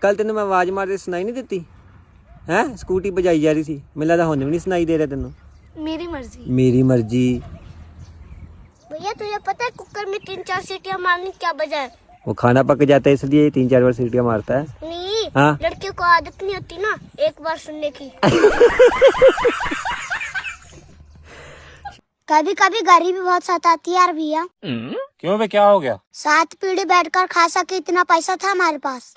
कल तेन मैं आवाज मारते सुनाई नहीं देती है? स्कूटी बजाई जा रही थी, मेरे लगता हुन भी नहीं सुनाई दे रहा तेन? मेरी मर्जी। मेरी मर्जी। भैया तुझे पता है कुकर में 3-4 सीटियां मारनी क्या वजह है? वो खाना पक जाता है इसलिए 3-4 बार सीटियां मारता है। नहीं हाँ? लड़कियों को आदत नहीं होती ना एक बार सुनने की। कभी कभी गरीबी भी बहुत सताती है यार भैया। क्यों बे, क्या हो गया? 7 पीढ़ी बैठकर खा सके इतना पैसा था हमारे पास।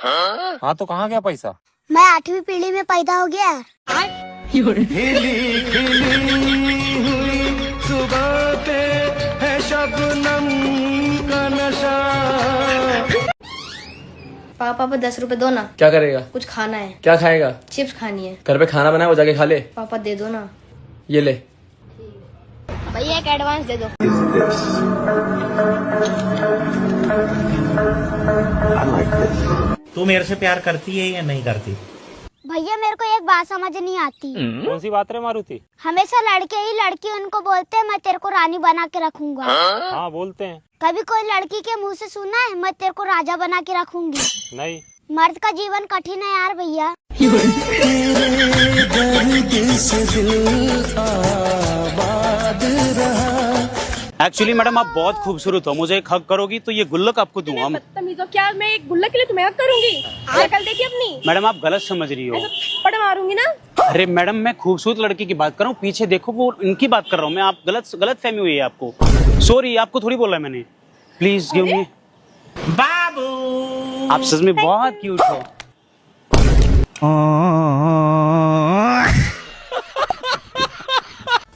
हाँ तो कहाँ गया पैसा? मैं 8वीं पीढ़ी में पैदा हो गया यार। सुबह पे है शबनम का नशा। पापा 10 रुपए दो ना। क्या करेगा? कुछ खाना है। क्या खाएगा? चिप्स खानी है। घर पे खाना बना है, वो जाके खा ले। पापा दे दो ना। ये ले। भैया एक एडवांस दे दो। तू मेरे से प्यार करती है या नहीं करती? भैया मेरे को एक बात समझ नहीं आती। कौन सी बात रे मारुति? हमेशा लड़के ही लड़की उनको बोलते हैं मैं तेरे को रानी बना के रखूंगा। हाँ बोलते हैं। कभी कोई लड़की के मुंह से सुना है मैं तेरे को राजा बना के रखूंगी? नहीं। मर्द का जीवन कठिन है यार भैया। एक्चुअली मैडम आप बहुत खूबसूरत हो, मुझे एक हक करोगी तो ये गुल्लक आपको दूंगा। बदतमीज हो क्या? मैं एक गुल्लक के लिए तुम्हें हक करूंगी? शक्ल देखी अपनी? मैडम आप गलत समझ रही हो। पड़ मारूंगी ना। अरे मैडम मैं खूबसूरत लड़की की बात कर रहा हूँ, पीछे देखो वो इनकी बात कर रहा हूँ मैं। आप गलत फहमी हुई है आपको। सॉरी, आपको थोड़ी बोला है मैंने। Please give me. बाबू आप सच में बहुत क्यूट हो।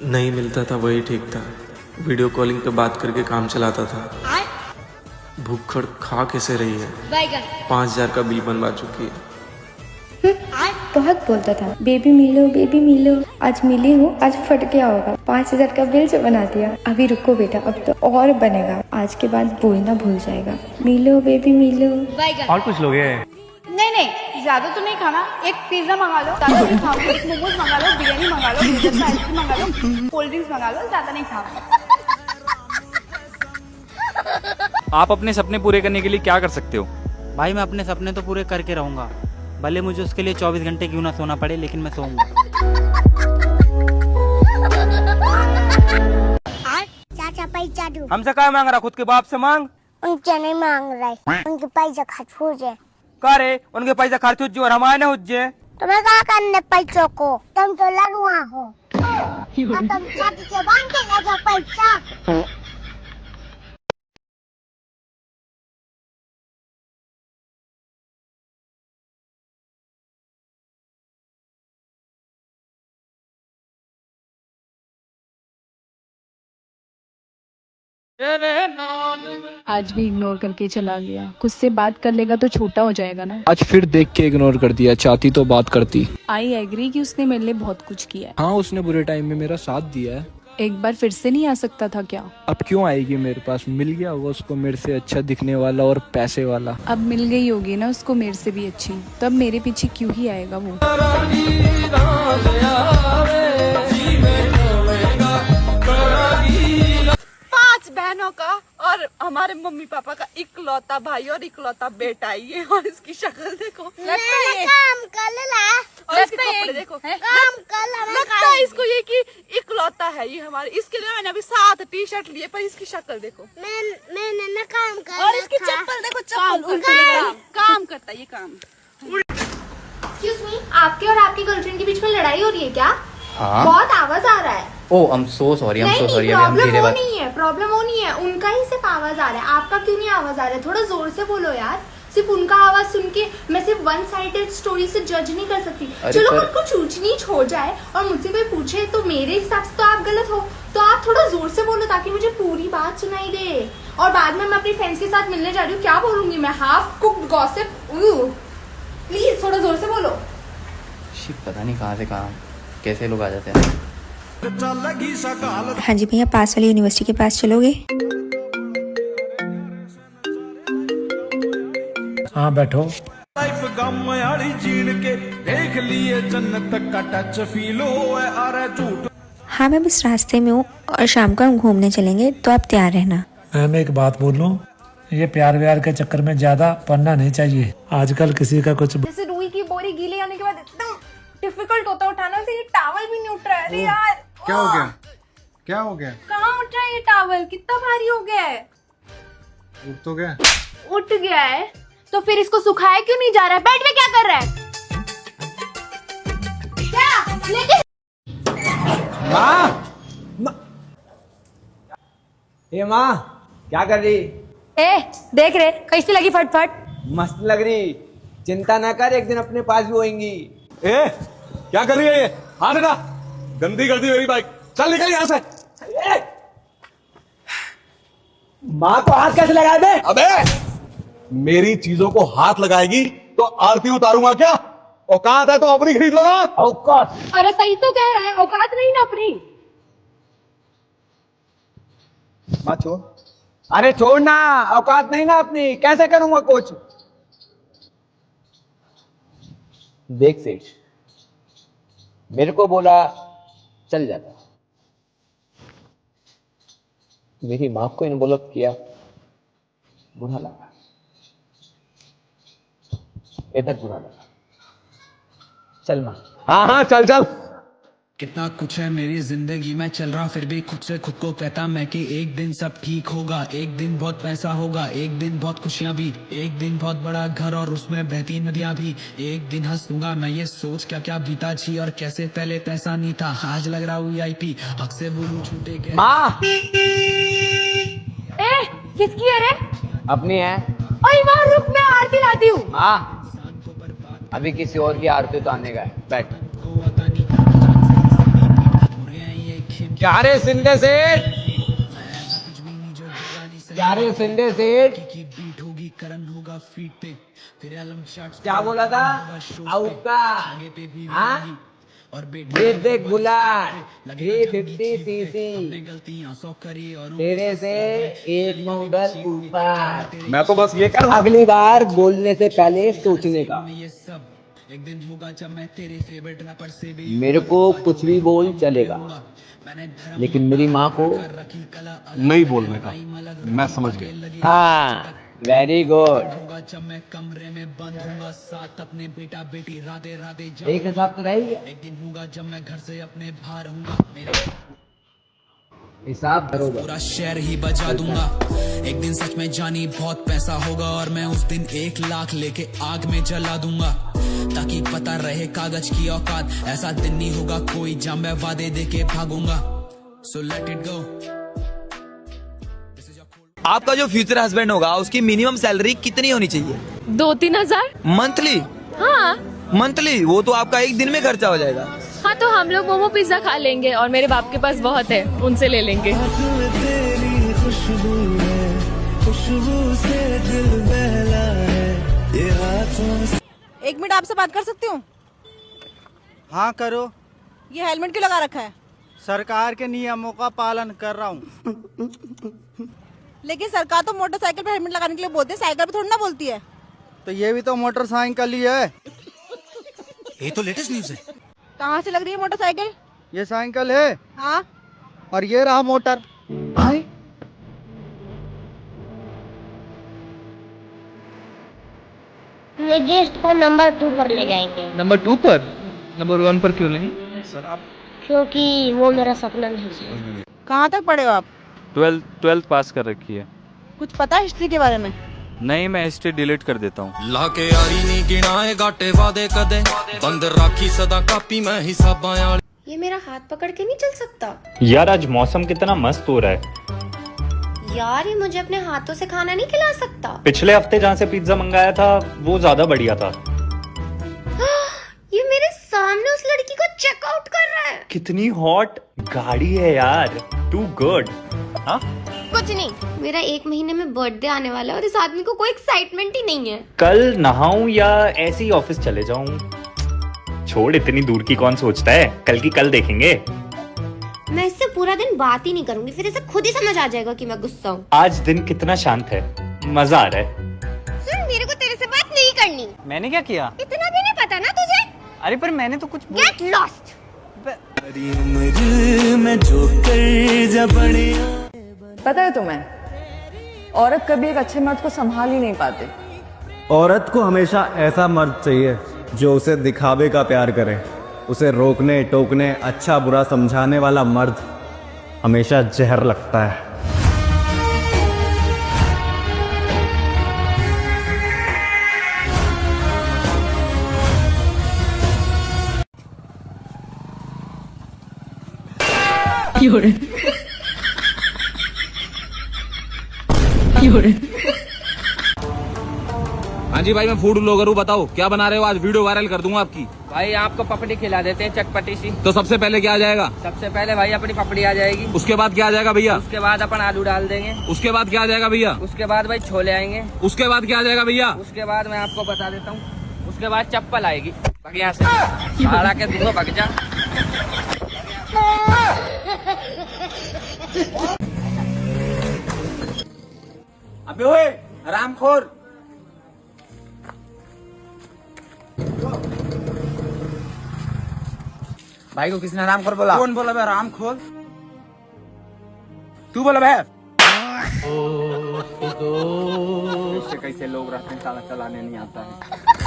नहीं मिलता था वही ठीक था। वीडियो कॉलिंग पे बात करके काम चलाता था। भूखड़ खा कैसे रही है। 5,000 का बिल बनवा चुकी है। बहुत बोलता था बेबी मिलो, आज मिली हूँ, आज फट गया होगा। 5,000 का बिल जो बना दिया। अभी रुको बेटा, अब तो और बनेगा। आज के बाद बोलना भूल जाएगा। मिलो बेबी मिलो। और कुछ लोगे? नहीं ज्यादा तो नहीं खाना। एक पिज्जा मंगा लो, ज्यादा नहीं खाओ। एक मोमोज मंगा लो, बिरयानी मंगा लो, आइसक्रीम मंगा लो, कोल्ड ड्रिंक्स मंगा लो, ज्यादा नहीं खाओ। आप अपने सपने पूरे करने के लिए क्या कर सकते हो? भाई मैं अपने सपने तो पूरे करके रहूंगा, भले मुझे उसके लिए 24 घंटे क्यों ना सोना पड़े, लेकिन मैं सोऊंगा। चाचा पैसा दो। हमसे क्या मांग रहा? खुद के बाप से मांग। उनसे नहीं मांग रहे, उनके पैसा खर्च हो जाए। का रे उनके पैसा खर्च हो और हमारे न हो जाए। तुम्हें क्या करने पैसों को? तुम तो लड़ुआ हो। तुम छाती से बांध के लगा पैसा। आज भी इग्नोर करके चला गया। खुद से बात कर लेगा तो छोटा हो जाएगा ना। आज फिर देख के इग्नोर कर दिया, चाहती तो बात करती। आई एग्री कि उसने मेरे लिए बहुत कुछ किया है। हाँ उसने बुरे टाइम में मेरा साथ दिया है। एक बार फिर से नहीं आ सकता था क्या? अब क्यों आएगी मेरे पास? मिल गया होगा उसको मेरे से अच्छा दिखने वाला और पैसे वाला। अब मिल गई होगी ना उसको मेरे से भी अच्छी, तब मेरे पीछे क्यों ही आएगा वो? बहनों का और हमारे मम्मी पापा का इकलौता भाई और इकलौता बेटा ये, और इसकी शक्ल देखो। काम कर ला और इसके कपड़े देखो। काम कर लगता है इसको ये कि इकलौता है ये हमारे। इसके लिए मैंने अभी 7 टी-शर्ट लिए, पर इसकी शक्ल देखो। मैंने ना काम कर। और इसकी चप्पल देखो, चप्पल काम करता है ये काम। एक्सक्यूज मी, आपके और आपकी गर्लफ्रेंड के बीच में लड़ाई हो रही है क्या? हाँ? बहुत आवाज आ रहा है। Oh I am so sorry, problem वो नहीं है, उनका ही सिर्फ आवाज आ रहा है। आपका क्यों नहीं आवाज आ रहा है? थोड़ा जोर से बोलो यार। सिर्फ उनका आवाज सुन के मैं सिर्फ वन साइडेड स्टोरी से जज नहीं कर सकती। चलो अगर कुछ ऊंच नीच हो जाए और मुझसे कोई पूछे तो मेरे हिसाब से तो आप गलत हो, तो आप थोड़ा जोर से बोलो ताकि मुझे पूरी बात सुनाई दे। और बाद में मैं अपनी फ्रेंड्स के साथ मिलने जा रही हूँ, क्या बोलूंगी मैं? Half cooked gossip. प्लीज थोड़ा जोर से बोलो। पता नहीं कहाँ से कहाँ कैसे लोग आ जाते हैं। हाँ जी भैया, पास वाली यूनिवर्सिटी के पास चलोगे? हाँ बैठो। लाइफ गम यारी जीण के देख लिए जन्नत का टच फील हो है झूठ। हाँ मैं बस रास्ते में हूँ और शाम को हम घूमने चलेंगे, तो आप तैयार रहना। मैं एक बात बोलूं, ये प्यार व्यार के चक्कर में ज्यादा पढ़ना नहीं चाहिए। आजकल किसी का कुछ जैसे रुई की बोरी गीले होने के बाद एकदम डिफिकल्ट होता है उठाना, वैसे ये टावल भी नहीं उठ रहा है। अरे यार क्या हो गया? क्या हो गया? कहाँ उठ रहा है ये टावल? कितना भारी हो गया है। उठ तो गया। उठ गया है तो फिर इसको सुखाया क्यों नहीं जा रहा है? बेड में क्या कर रहा है? क्या लेके ए माँ, क्या कर रही? ए देख रहे कैसी लगी फटफट? मस्त लग रही। चिंता ना कर, एक दिन अपने पास भी होंगी। ए, क्या कर रही है ये? हाथ हटा, गंदी कर दी मेरी बाइक। चल निकल यहाँ से। माँ को हाथ कैसे लगाए बे? अबे मेरी चीजों को हाथ लगाएगी तो आरती उतारूंगा क्या? औकात है तो अपनी खरीद लो ना। औकात? अरे सही तो कह रहा है, औकात नहीं ना अपनी। माँ छोड़। अरे छोड़ना, औकात नहीं ना अपनी, कैसे करूंगा कुछ? देख सेठ, मेरे को बोला चल जाता, मेरी माँ को इन बोला किया, बुरा लगा, इधर बुरा लगा। चल माँ। हाँ हाँ चल चल। कितना कुछ है मेरी जिंदगी में चल रहा, फिर भी खुद से खुद को कहता मैं कि एक दिन सब ठीक होगा, एक दिन बहुत पैसा होगा, एक दिन बहुत खुशियां भी, एक दिन बहुत बड़ा घर और उसमें बहती नदियां भी, एक दिन हंसूंगा मैं ये सोच क्या क्या बीता जी और कैसे पहले पैसा नहीं था, आज लग रहा VIP, हक से बोलूं छूटे के। माँ ए किसकी है रे? अपनी है। ओए माँ रुक, मैं आरती लाती हूँ। माँ अभी किसी और की आरती तो आने का है, बैठ। क्या रे सिंधे सेठ? क्या रे सिंधे सेठ? बीट होगी करन होगा फीट पे, फिर एलम शॉट्स क्या बोला था? आउका हाँ? और देख बुलाट 350 सीसी, गलतियां सौ करी और तेरे से एक मॉडल ऊपर। मैं तो बस ये कर। अगली बार बोलने से पहले सोचने का। ये सब एक दिन होगा जब मैं तेरे फेवरेट रैपर से भी। मेरे को कुछ भी बोल चलेगा, लेकिन मेरी माँ को नहीं बोलने का। मैं समझ गया। हाँ वेरी गुड। होगा जब मैं कमरे में बंद होऊंगा साथ अपने बेटा बेटी राधे राधे जब एक हिसाब तो रहेगी। एक दिन होगा जब मैं घर से अपने बाहर होऊंगा, मेरा हिसाब बरोबर। पूरा शहर ही बजा दूंगा, एक दिन सच में जानी बहुत पैसा होगा और मैं उस दिन 1 लाख लेके आग में जला दूंगा, ताकि पता रहे कागज की औकात, ऐसा दिन नहीं होगा कोई जब मैं वादे देके भागूंगा। So let it go. आपका जो फ्यूचर हस्बैंड होगा उसकी मिनिमम सैलरी कितनी होनी चाहिए? 2-3 हजार मंथली? हाँ मंथली? वो तो आपका एक दिन में खर्चा हो जाएगा। हाँ तो हम लोग मोमो पिज्जा खा लेंगे और मेरे बाप के पास बहुत है, उनसे ले लेंगे। एक मिनट आपसे बात कर सकती हूँ? हाँ करो। ये हेलमेट क्यों लगा रखा है? सरकार के नियमों का पालन कर रहा हूँ। लेकिन सरकार तो मोटरसाइकिल पे हेलमेट लगाने के लिए बोलते है, साइकिल पे थोड़ी ना बोलती है। तो ये भी तो मोटरसाइकिल ही है। ये तो लेटेस्ट न्यूज है। कहाँ से लग रही है मोटरसाइकिल? ये साइकिल है। हाँ और ये रहा मोटर। रजिस्ट को नंबर 2 पर ले जाएंगे। नंबर 2 पर? नंबर 1 पर क्यों नहीं? सर आप क्योंकि वो मेरा सपना नहीं है। कहाँ तक पढ़े हो आप? 12th पास कर रखी है। कुछ पता है हिस्ट्री के बारे में? नहीं, मैं हिस्ट्री डिलीट कर देता हूँ। लाके यारी नहीं गिनाए गाटे वादे कदे, बंद राखी सदा कापी मैं हिसाबां वाली। ये मेरा हाथ पकड़ के नहीं चल सकता यार आज मौसम कितना मस्त हो रहा है। यार, ये मुझे अपने हाथों से खाना नहीं खिला सकता। पिछले हफ्ते जहाँ से पिज्जा मंगाया था वो ज्यादा बढ़िया था। ये मेरे सामने उस लड़की को चेकआउट कर रहा है। कितनी हॉट गाड़ी है यार, टू गुड। हाँ कुछ नहीं, मेरा 1 महीने में बर्थडे आने वाला है और इस आदमी को कोई एक्साइटमेंट ही नहीं है। कल नहाऊं या ऐसे ही ऑफिस चले जाऊं? छोड़, इतनी दूर की कौन सोचता है, कल की कल देखेंगे। मैं इससे पूरा दिन बात ही नहीं करूंगी, फिर इसे खुद ही समझ आ जाएगा कि मैं गुस्सा हूँ। आज दिन कितना शांत है, मजा आ रहा है। सुन, मेरे को तेरे से बात नहीं करनी। मैंने क्या किया? इतना भी नहीं पता ना तुझे? अरे पर मैंने तो कुछ गेट लॉस्ट। पता है तुम्हें औरत कभी एक अच्छे मर्द को संभाल ही नहीं पाते। औरत को हमेशा ऐसा मर्द चाहिए जो उसे दिखावे का प्यार करे। उसे रोकने टोकने अच्छा बुरा समझाने वाला मर्द हमेशा जहर लगता है। हाँ जी भाई, मैं फूड ब्लॉगर हूँ। बताओ क्या बना रहे हो आज? वीडियो वायरल कर दूंगा आपकी। भाई आपको पपड़ी खिला देते हैं, चटपटी सी। तो सबसे पहले क्या आ जाएगा? सबसे पहले भाई अपनी पपड़ी आ जाएगी। उसके बाद क्या आ जाएगा भैया? उसके बाद अपन आलू डाल देंगे। उसके बाद क्या आ जाएगा भैया? उसके बाद भाई छोले आएंगे। उसके बाद क्या आ जाएगा भैया? उसके बाद मैं आपको बता देता हूँ, उसके बाद चप्पल आएगी। भाग यहाँ से, भाड़ा के दूंगा, भाग जा। अबे ओए हरामखोर, भाई को किसने हरामखोर बोला? कौन बोला बे हरामखोर? तू बोला बे? कैसे लोग रहते हैं, साला चलाने नहीं आता है।